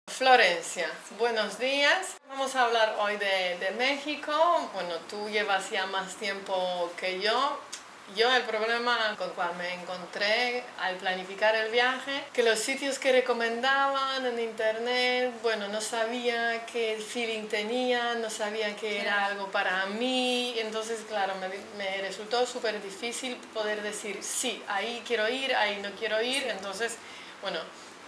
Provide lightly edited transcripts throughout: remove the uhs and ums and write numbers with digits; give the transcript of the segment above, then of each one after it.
Florencia, buenos días. Vamos a hablar hoy de México. Bueno, tú llevas ya más tiempo que yo. Yo el problema con el cual me encontré al planificar el viaje, que los sitios que recomendaban en internet, bueno, no sabía qué feeling tenía, no sabía que era algo para mí. Entonces, claro, me resultó súper difícil poder decir, sí, ahí quiero ir, ahí no quiero ir. Entonces, bueno,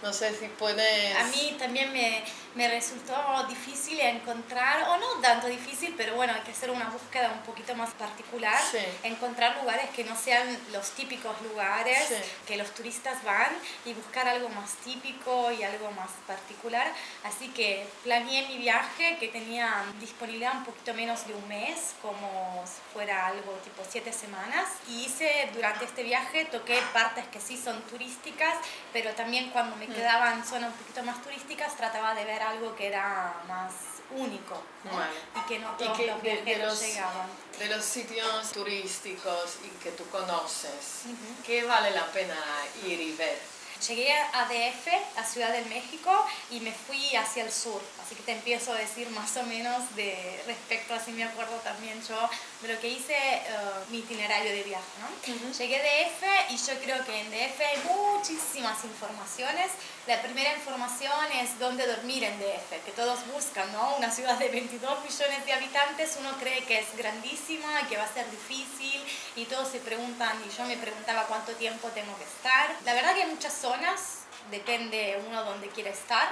no sé si puedes... A mí también me resultó difícil encontrar, o no tanto difícil, pero bueno, hay que hacer una búsqueda un poquito más particular, Sí. encontrar lugares que no sean los típicos lugares Sí. que los turistas van y buscar algo más típico y algo más particular. Así que planeé mi viaje, que tenía disponibilidad un poquito menos de un mes, como si fuera algo tipo 7 semanas, y hice durante este viaje, toqué partes que sí son turísticas, pero también cuando me quedaba en zonas un poquito más turísticas trataba de ver algo que era más único, ¿no? Vale. Y que no Y todos que los viajeros llegaban. de los sitios turísticos y que tú conoces, Ujú. ¿qué vale la pena ir y ver? Llegué a DF, a Ciudad de México, y me fui hacia el sur. Así que te empiezo a decir más o menos de respecto, así me acuerdo también yo de lo que hice, mi itinerario de viaje, ¿no? Llegué a DF y yo creo que en DF hay muchísimas informaciones. La primera información es dónde dormir en DF, que todos buscan, ¿no? Una ciudad de 22 millones de habitantes, uno cree que es grandísima y que va a ser difícil, y todos se preguntan, y yo me preguntaba cuánto tiempo tengo que estar. La verdad que hay muchas zonas, depende uno dónde quiere estar.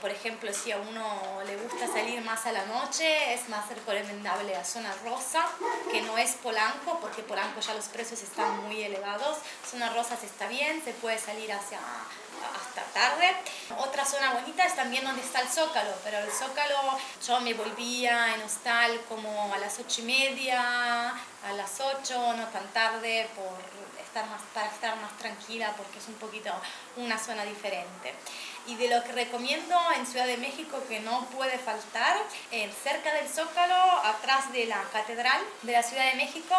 Por ejemplo, si a uno le gusta salir más a la noche, es más recomendable la zona rosa, que no es Polanco, porque Polanco ya los precios están muy elevados. Zona rosa está bien, se puede salir hasta tarde. Otra zona bonita es también donde está el Zócalo, pero el Zócalo yo me volvía en hostal como a las 8:30, a las 8, no tan tarde, para estar más tranquila, porque es un poquito una zona diferente. Y de lo que recomiendo en Ciudad de México que no puede faltar, cerca del Zócalo, atrás de la Catedral de la Ciudad de México,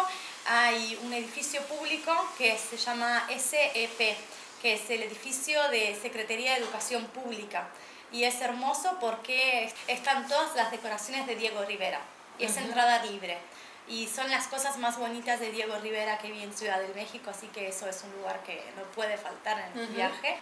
hay un edificio público que se llama SEP, que es el edificio de Secretaría de Educación Pública. Y es hermoso porque están todas las decoraciones de Diego Rivera y es entrada libre. Y son las cosas más bonitas de Diego Rivera que vi en Ciudad de México, así que eso es un lugar que no puede faltar en el viaje.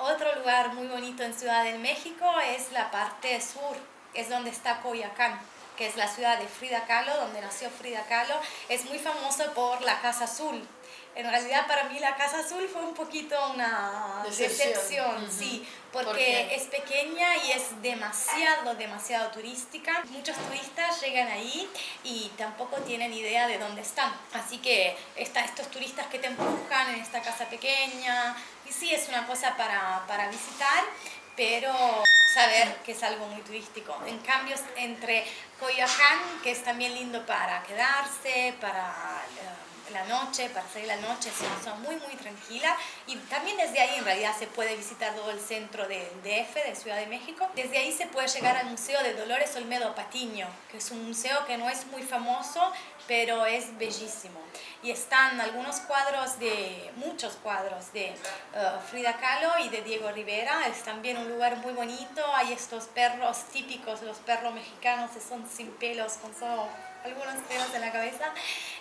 Otro lugar muy bonito en Ciudad de México es la parte sur, es donde está Coyoacán, que es la ciudad de Frida Kahlo, donde nació Frida Kahlo. Es muy famoso por la Casa Azul. En realidad para mí la Casa Azul fue un poquito una decepción, sí, porque es pequeña y es demasiado turística. Muchos turistas llegan ahí y tampoco tienen idea de dónde están. Así que estos turistas que te empujan en esta casa pequeña, y sí es una cosa para visitar, pero saber que es algo muy turístico. En cambio, entre Coyoacán, que es también lindo para quedarse, para la noche, para salir la noche, es una zona muy tranquila, y también desde ahí en realidad se puede visitar todo el centro del DF, de Ciudad de México. Desde ahí se puede llegar al Museo de Dolores Olmedo Patiño, que es un museo que no es muy famoso, pero es bellísimo. Y están muchos cuadros de Frida Kahlo y de Diego Rivera. Es también un lugar muy bonito. Hay estos perros típicos, los perros mexicanos, que son sin pelos, con solo algunos pelos en la cabeza.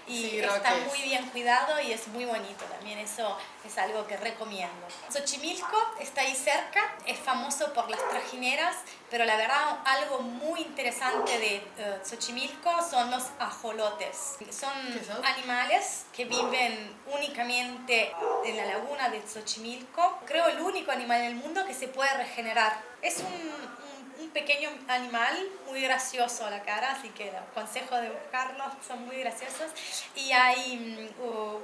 Y Sí, está Roques. muy bien cuidado y es muy bonito. También eso es algo que recomiendo. Xochimilco está ahí cerca, es famoso por las trajineras, pero la verdad algo muy interesante de Xochimilco son los ajolotes. Son ¿Qué son? animales que viven únicamente en la laguna de Xochimilco. Creo el único animal en el mundo que se puede regenerar. Es un pequeño animal muy gracioso a la cara, así que aconsejo de buscarlos, son muy graciosos. Y hay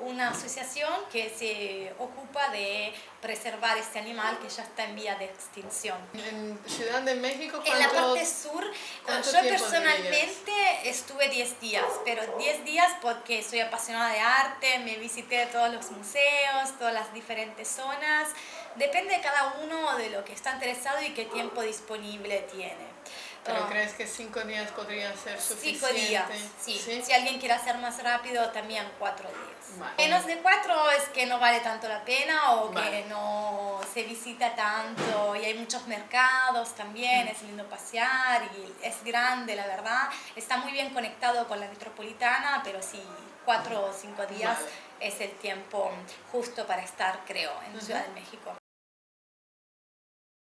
una asociación que se ocupa de preservar este animal que ya está en vía de extinción. En Ciudad de México, En la parte sur, cuánto yo tiempo personalmente estuve 10 días, pero 10 días porque soy apasionada de arte, me visité todos los museos, todas las diferentes zonas. Depende de cada uno de lo que está interesado y qué tiempo disponible tiene. ¿Pero crees que 5 días podría ser suficiente? 5 días, sí. Si alguien quiere hacer más rápido, también 4 días. Vale. Menos de 4 es que no vale tanto la pena o Vale. que no se visita tanto y hay muchos mercados también, es lindo pasear y es grande, la verdad. Está muy bien conectado con la metropolitana, pero sí, 4 o 5 días Vale. es el tiempo justo para estar, creo, en Ciudad de México.